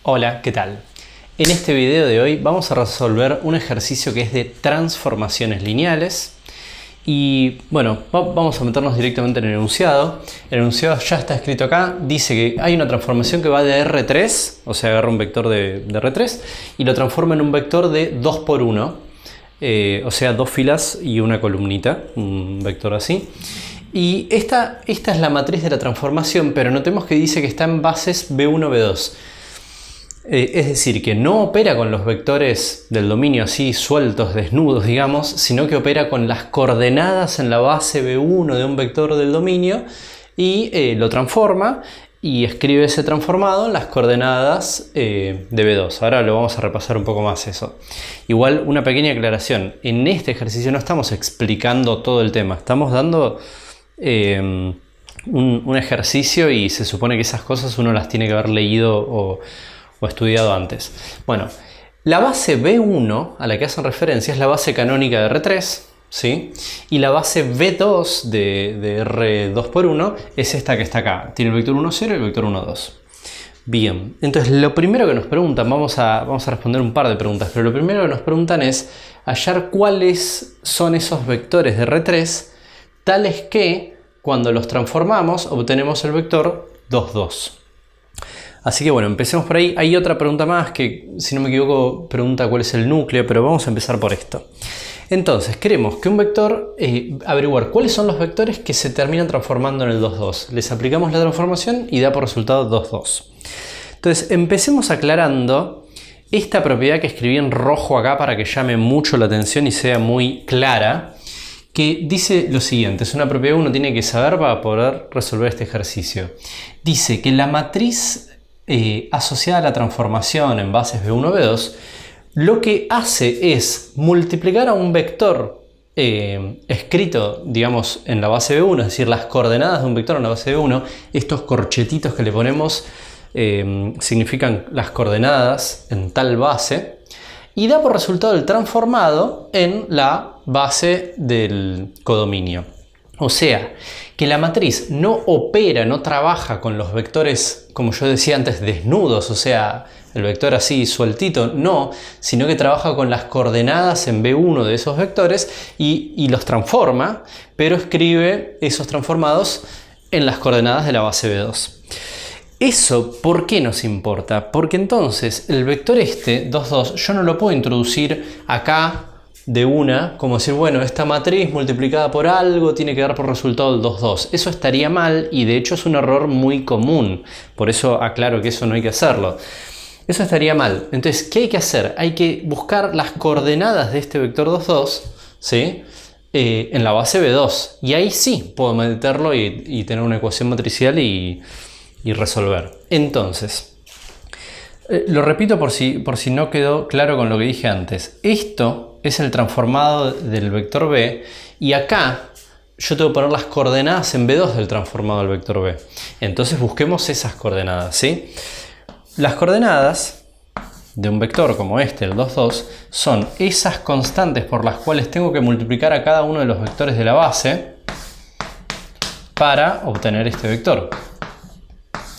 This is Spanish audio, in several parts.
Hola, ¿qué tal? En este video de hoy vamos a resolver un ejercicio que es de transformaciones lineales. Y bueno, vamos a meternos directamente en el enunciado. El enunciado ya está escrito acá. Dice que hay una transformación que va de R3, o sea, agarra un vector de R3 y lo transforma en un vector de 2 por 1. O sea, dos filas y una columnita, un vector así. Y esta es la matriz de la transformación, pero notemos que dice que está en bases B1, B2. Es decir, que no opera con los vectores del dominio así sueltos, desnudos, digamos, sino que opera con las coordenadas en la base B1 de un vector del dominio y lo transforma y escribe ese transformado en las coordenadas de B2. Ahora lo vamos a repasar un poco más eso. Igual una pequeña aclaración. En este ejercicio no estamos explicando todo el tema. Estamos dando un ejercicio y se supone que esas cosas uno las tiene que haber leído o estudiado antes. Bueno, la base B1 a la que hacen referencia es la base canónica de R3, ¿sí? Y la base B2 de R2 por 1 es esta que está acá. Tiene el vector 1, 0 y el vector 1, 2. Bien, entonces lo primero que nos preguntan, vamos a responder un par de preguntas, pero lo primero que nos preguntan es hallar cuáles son esos vectores de R3 tales que cuando los transformamos obtenemos el vector 2, 2. Así que bueno, empecemos por ahí. Hay otra pregunta más que, si no me equivoco, pregunta cuál es el núcleo, pero vamos a empezar por esto. Entonces, queremos que un vector, averiguar cuáles son los vectores que se terminan transformando en el 2, 2. Les aplicamos la transformación y da por resultado 2, 2. Entonces, empecemos aclarando esta propiedad que escribí en rojo acá para que llame mucho la atención y sea muy clara, que dice lo siguiente, es una propiedad que uno tiene que saber para poder resolver este ejercicio. Dice que la matriz asociada a la transformación en bases B1, B2, lo que hace es multiplicar a un vector escrito, digamos, en la base B1, es decir, las coordenadas de un vector en la base B1, estos corchetitos que le ponemos significan las coordenadas en tal base, y da por resultado el transformado en la base del codominio. O sea, que la matriz no opera, no trabaja con los vectores, como yo decía antes, desnudos, o sea, el vector así sueltito, no, sino que trabaja con las coordenadas en B1 de esos vectores y los transforma, pero escribe esos transformados en las coordenadas de la base B2. Eso, ¿por qué nos importa? Porque entonces el vector 2, 2, yo no lo puedo introducir acá de una, como decir, bueno, esta matriz multiplicada por algo tiene que dar por resultado el 2, 2. Eso estaría mal y de hecho es un error muy común. Por eso aclaro que eso no hay que hacerlo. Eso estaría mal. Entonces, ¿qué hay que hacer? Hay que buscar las coordenadas de este vector 2, 2, ¿sí? En la base B2. Y ahí sí puedo meterlo y tener una ecuación matricial y resolver. Entonces, lo repito por si no quedó claro con lo que dije antes. Esto es el transformado del vector B y acá yo tengo que poner las coordenadas en B2 del transformado del vector B. Entonces busquemos esas coordenadas, ¿sí? Las coordenadas de un vector como este, el 2, 2, son esas constantes por las cuales tengo que multiplicar a cada uno de los vectores de la base para obtener este vector,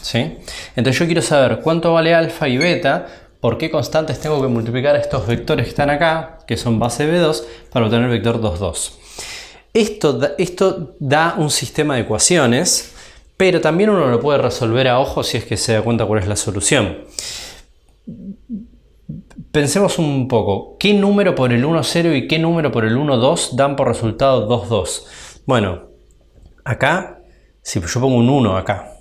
¿sí? Entonces yo quiero saber cuánto vale alfa y beta, por qué constantes tengo que multiplicar a estos vectores que están acá, que son base B2, para obtener el vector 2, 2. Esto da un sistema de ecuaciones, pero también uno lo puede resolver a ojo si es que se da cuenta cuál es la solución. Pensemos un poco, ¿qué número por el 1, 0 y qué número por el 1, 2 dan por resultado 2, 2? Bueno, acá, si yo pongo un 1 acá,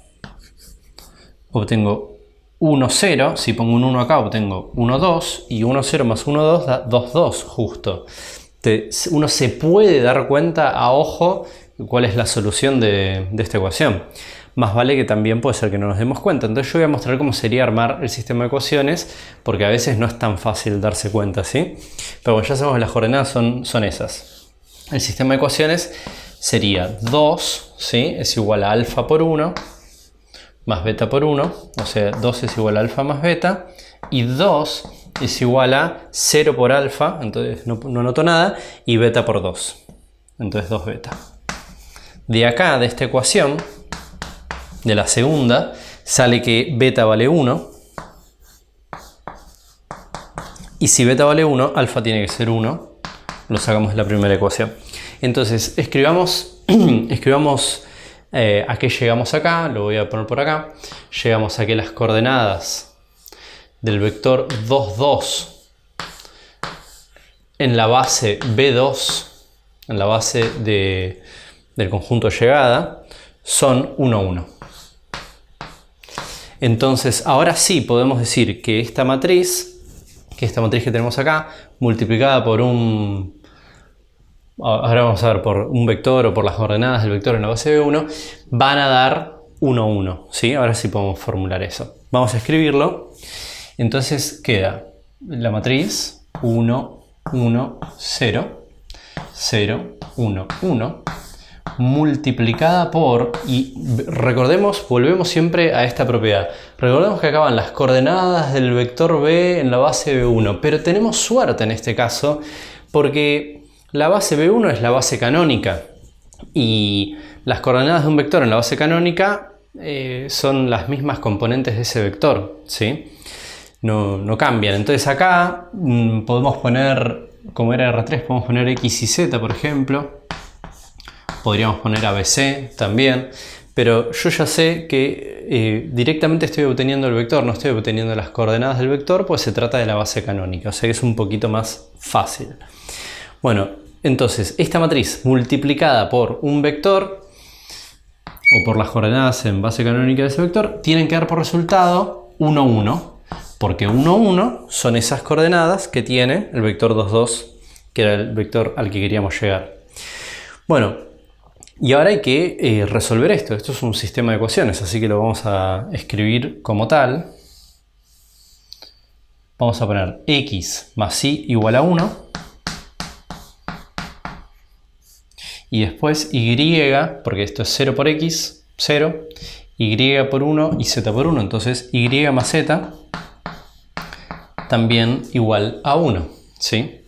obtengo 1, 0, si pongo un 1 acá obtengo 1, 2 y 1, 0 más 1, 2 da 2, 2 justo. Uno se puede dar cuenta a ojo cuál es la solución de esta ecuación. Más vale que también puede ser que no nos demos cuenta. Entonces yo voy a mostrar cómo sería armar el sistema de ecuaciones porque a veces no es tan fácil darse cuenta, ¿sí? Pero bueno, ya sabemos que las coordenadas son esas. El sistema de ecuaciones sería 2, ¿sí? Es igual a alfa por 1 más beta por 1, o sea, 2 es igual a alfa más beta, y 2 es igual a 0 por alfa, entonces no noto nada, y beta por 2, entonces 2 beta. De acá, de esta ecuación, de la segunda, sale que beta vale 1, Y si beta vale 1, alfa tiene que ser 1. Lo sacamos de la primera ecuación. Entonces, escribamos a qué llegamos acá. Lo voy a poner por acá. Llegamos a que las coordenadas del vector 2, 2 en la base B2, en la base del conjunto llegada, son 1, 1. Entonces, ahora sí podemos decir que esta matriz que tenemos acá, multiplicada por ahora vamos a ver, por un vector o por las coordenadas del vector en la base B1, van a dar 1, 1. ¿Sí? Ahora sí podemos formular eso. Vamos a escribirlo. Entonces queda la matriz 1, 1, 0, 0, 1, 1, multiplicada por, y recordemos, volvemos siempre a esta propiedad. Recordemos que acá van las coordenadas del vector B en la base B1, pero tenemos suerte en este caso porque la base B1 es la base canónica y las coordenadas de un vector en la base canónica son las mismas componentes de ese vector, ¿sí? No cambian. Entonces acá podemos poner, como era R3, podemos poner X y Z, por ejemplo. Podríamos poner ABC también, pero yo ya sé que directamente estoy obteniendo el vector, no estoy obteniendo las coordenadas del vector, pues se trata de la base canónica, o sea que es un poquito más fácil. Bueno, entonces esta matriz multiplicada por un vector, o por las coordenadas en base canónica de ese vector, tienen que dar por resultado 1, 1, porque 1, 1 son esas coordenadas que tiene el vector 2, 2, que era el vector al que queríamos llegar. Bueno, y ahora hay que resolver esto. Esto es un sistema de ecuaciones, así que lo vamos a escribir como tal. Vamos a poner x más y igual a 1. Y después y, porque esto es 0 por x, 0. Y por 1 y z por 1. Entonces y más z también igual a 1. ¿Sí?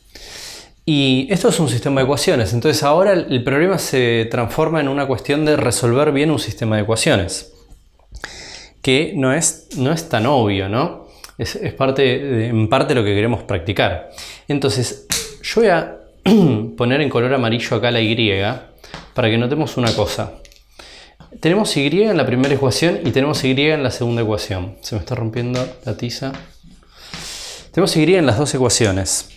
Y esto es un sistema de ecuaciones, entonces ahora el problema se transforma en una cuestión de resolver bien un sistema de ecuaciones, que no es tan obvio, ¿no? Es en parte lo que queremos practicar. Entonces, yo voy a poner en color amarillo acá la y, para que notemos una cosa. Tenemos y en la primera ecuación y tenemos y en la segunda ecuación. Se me está rompiendo la tiza. Tenemos y en las dos ecuaciones.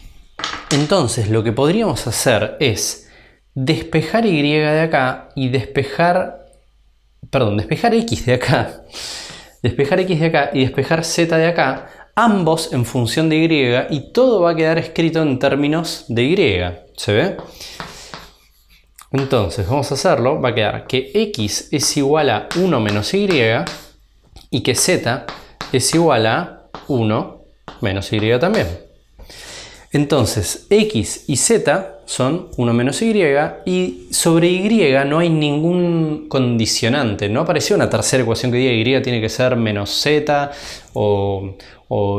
Entonces lo que podríamos hacer es despejar y de acá y despejar x de acá. Despejar x de acá y despejar z de acá, ambos en función de y, y todo va a quedar escrito en términos de y. ¿Se ve? Entonces vamos a hacerlo, va a quedar que x es igual a 1 menos y que z es igual a 1 menos y también. Entonces, x y z son 1 menos y sobre y no hay ningún condicionante. No apareció una tercera ecuación que diga y tiene que ser menos z o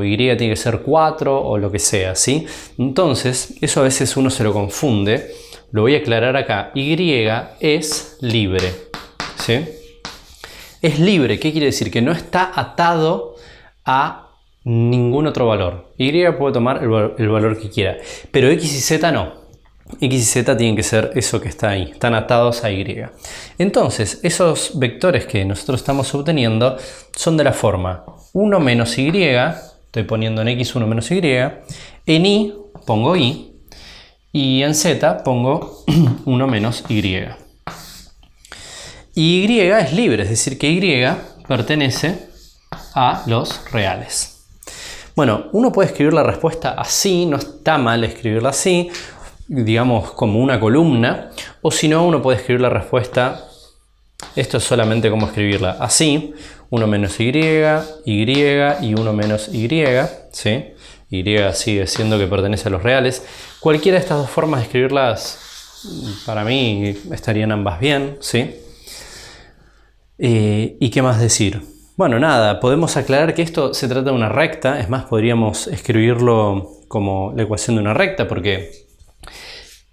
y tiene que ser 4 o lo que sea, ¿sí? Entonces, eso a veces uno se lo confunde. Lo voy a aclarar acá. Y es libre, ¿sí? Es libre, ¿qué quiere decir? Que no está atado a ningún otro valor. Y puede tomar el valor que quiera, pero x y z no. X y z tienen que ser eso que está ahí, están atados a y. Entonces, esos vectores que nosotros estamos obteniendo son de la forma 1 menos y, estoy poniendo en x 1 menos y, en y pongo y en z pongo 1 menos y. Y es libre, es decir que y pertenece a los reales. Bueno, uno puede escribir la respuesta así, no está mal escribirla así, digamos como una columna, o si no, uno puede escribir la respuesta, esto es solamente como escribirla así, 1 menos y 1 menos y, ¿sí? Y sigue siendo que pertenece a los reales. Cualquiera de estas dos formas de escribirlas, para mí, estarían ambas bien, ¿sí? ¿Y qué más decir? Bueno, nada, podemos aclarar que esto se trata de una recta, es más, podríamos escribirlo como la ecuación de una recta, porque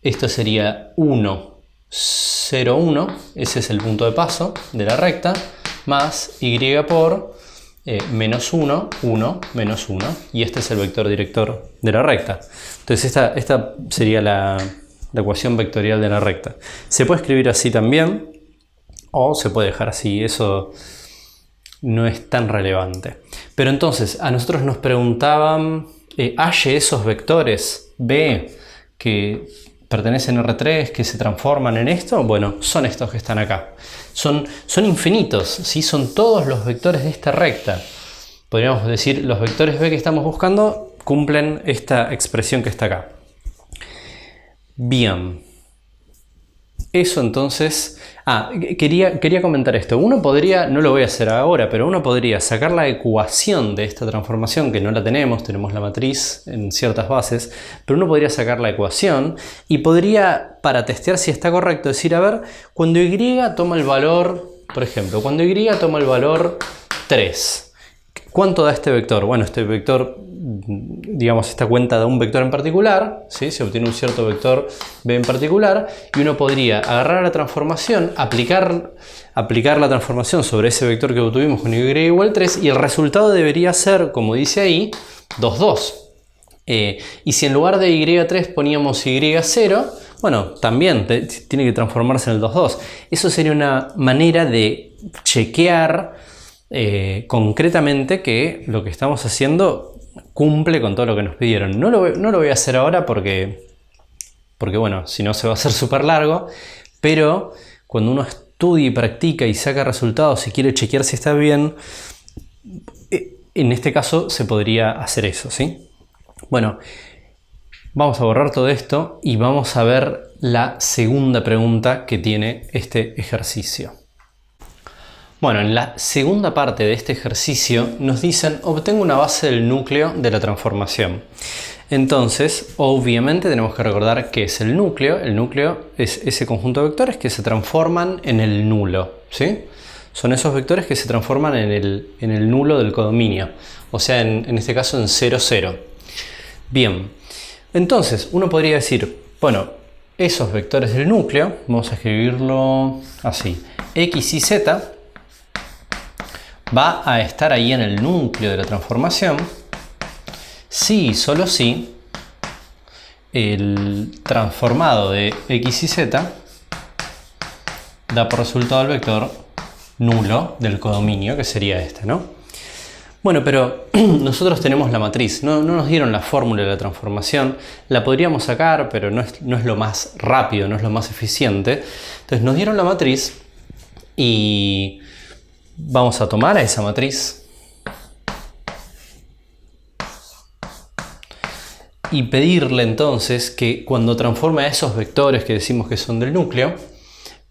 esto sería 1, 0, 1, ese es el punto de paso de la recta, más y por menos 1, 1, menos 1. Y este es el vector director de la recta. Entonces esta sería la ecuación vectorial de la recta. Se puede escribir así también, o se puede dejar así, eso no es tan relevante. Pero entonces, a nosotros nos preguntaban, ¿halle esos vectores B que pertenecen a R3, que se transforman en esto? Bueno, son estos que están acá. Son infinitos, ¿sí? Son todos los vectores de esta recta. Podríamos decir, los vectores B que estamos buscando cumplen esta expresión que está acá. Bien. Eso entonces... quería comentar esto. Uno podría, no lo voy a hacer ahora, pero uno podría sacar la ecuación de esta transformación, que no la tenemos la matriz en ciertas bases, pero uno podría sacar la ecuación y podría, para testear si está correcto, decir, a ver, cuando Y toma el valor, por ejemplo, cuando Y toma el valor 3, ¿cuánto da este vector? Bueno, este vector, digamos, esta cuenta da un vector en particular, ¿sí? Se obtiene un cierto vector B en particular, y uno podría agarrar la transformación, aplicar la transformación sobre ese vector que obtuvimos con Y igual 3, y el resultado debería ser, como dice ahí, 2, 2. Y si en lugar de Y3 poníamos Y0, bueno, también tiene que transformarse en el 2, 2. Eso sería una manera de chequear concretamente que lo que estamos haciendo cumple con todo lo que nos pidieron. No lo voy a hacer ahora porque bueno, si no se va a hacer súper largo, pero cuando uno estudia y practica y saca resultados y quiere chequear si está bien, en este caso se podría hacer eso, ¿sí? Bueno, vamos a borrar todo esto y vamos a ver la segunda pregunta que tiene este ejercicio. Bueno, en la segunda parte de este ejercicio nos dicen, obtengo una base del núcleo de la transformación. Entonces, obviamente tenemos que recordar qué es el núcleo. El núcleo es ese conjunto de vectores que se transforman en el nulo, ¿sí? Son esos vectores que se transforman en el nulo del codominio, o sea, en este caso en 0, 0. Bien, entonces uno podría decir, bueno, esos vectores del núcleo, vamos a escribirlo así, x y z, va a estar ahí en el núcleo de la transformación si y solo si el transformado de x y z da por resultado el vector nulo del codominio, que sería este, ¿no? Bueno, pero nosotros tenemos la matriz, no nos dieron la fórmula de la transformación, la podríamos sacar, pero no es lo más rápido, no es lo más eficiente. Entonces nos dieron la matriz y vamos a tomar a esa matriz y pedirle entonces que cuando transforme a esos vectores que decimos que son del núcleo,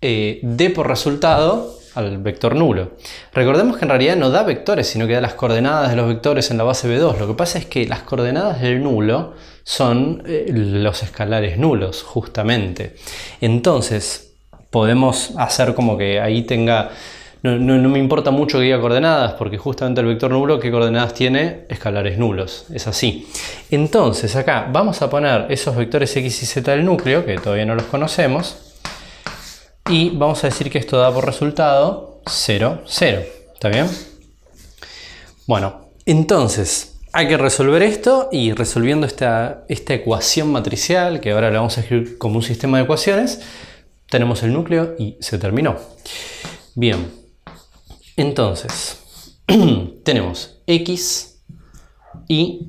dé por resultado al vector nulo. Recordemos que en realidad no da vectores, sino que da las coordenadas de los vectores en la base B2. Lo que pasa es que las coordenadas del nulo son los escalares nulos, justamente. Entonces, podemos hacer como que ahí tenga... No me importa mucho que diga coordenadas, porque justamente el vector nulo, ¿qué coordenadas tiene? Escalares nulos, es así. Entonces acá vamos a poner esos vectores x y z del núcleo, que todavía no los conocemos, y vamos a decir que esto da por resultado 0, 0. ¿Está bien? Bueno, entonces hay que resolver esto, y resolviendo esta ecuación matricial, que ahora la vamos a escribir como un sistema de ecuaciones, tenemos el núcleo y se terminó. Bien. Entonces, tenemos x y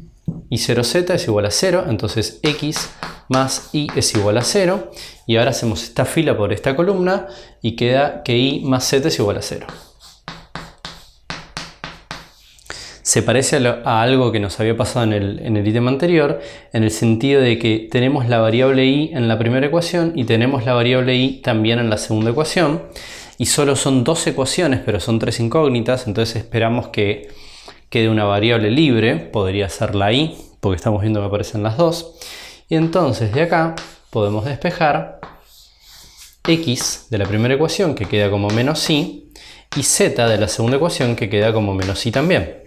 0z es igual a 0, entonces x más y es igual a 0, y ahora hacemos esta fila por esta columna y queda que y más z es igual a 0. Se parece a algo que nos había pasado en el ítem anterior, en el sentido de que tenemos la variable y en la primera ecuación y tenemos la variable y también en la segunda ecuación. Y solo son dos ecuaciones, pero son tres incógnitas, entonces esperamos que quede una variable libre, podría ser la y, porque estamos viendo que aparecen las dos. Y entonces de acá podemos despejar x de la primera ecuación, que queda como menos y z de la segunda ecuación, que queda como menos y también.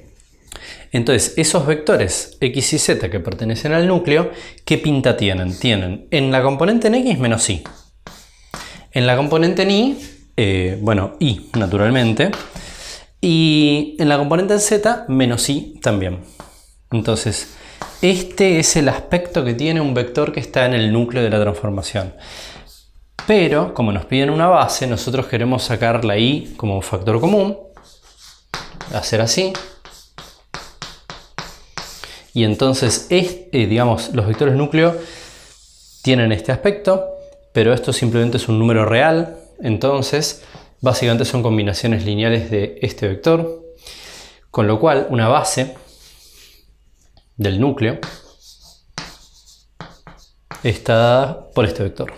Entonces esos vectores x y z que pertenecen al núcleo, ¿qué pinta tienen? Tienen en la componente en x menos y. En la componente en y, bueno, y naturalmente, Y en la componente en z, menos i también. Entonces, este es el aspecto que tiene un vector que está en el núcleo de la transformación. Pero, como nos piden una base, nosotros queremos sacar la i como un factor común. Hacer así. Y entonces, digamos, los vectores núcleo tienen este aspecto, pero esto simplemente es un número real. Entonces, básicamente son combinaciones lineales de este vector. Con lo cual, una base del núcleo está dada por este vector.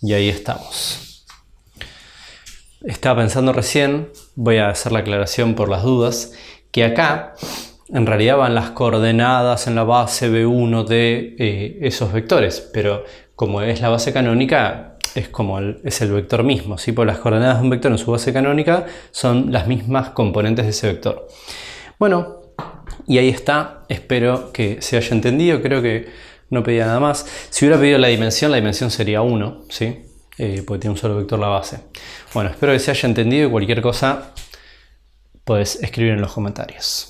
Y ahí estamos. Estaba pensando recién, voy a hacer la aclaración por las dudas, que acá en realidad van las coordenadas en la base B1 de esos vectores, pero como es la base canónica, es el vector mismo, ¿sí? Por las coordenadas de un vector en su base canónica son las mismas componentes de ese vector. Bueno, y ahí está, espero que se haya entendido, creo que no pedía nada más. Si hubiera pedido la dimensión sería 1, ¿sí? Porque tiene un solo vector la base. Bueno, espero que se haya entendido y cualquier cosa puedes escribir en los comentarios.